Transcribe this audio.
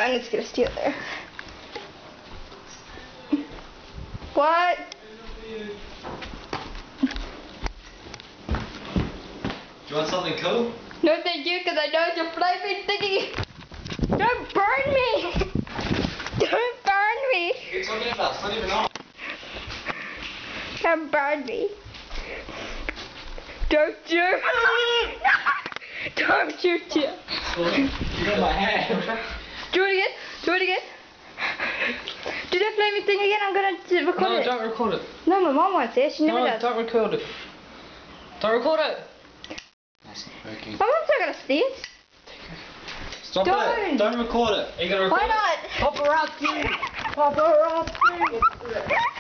I'm just gonna steal it there. What? Do you want something cool? No thank you, because I know it's a flaming thingy. Don't burn me! Don't burn me! What are you talking about? It's not even on. Don't burn me. Don't shoot. Don't shoot you. You got my hand. Do it again. Do it again. Do that flaming thing again. I'm gonna record No, it. don't record it. No, my mom wants it. She never does. Don't record it. Don't record it. That's not working. My mom's not gonna see it. Stop Don't. it. Don't record it. Are you gonna record Why it? not? Paparazzi. Paparazzi.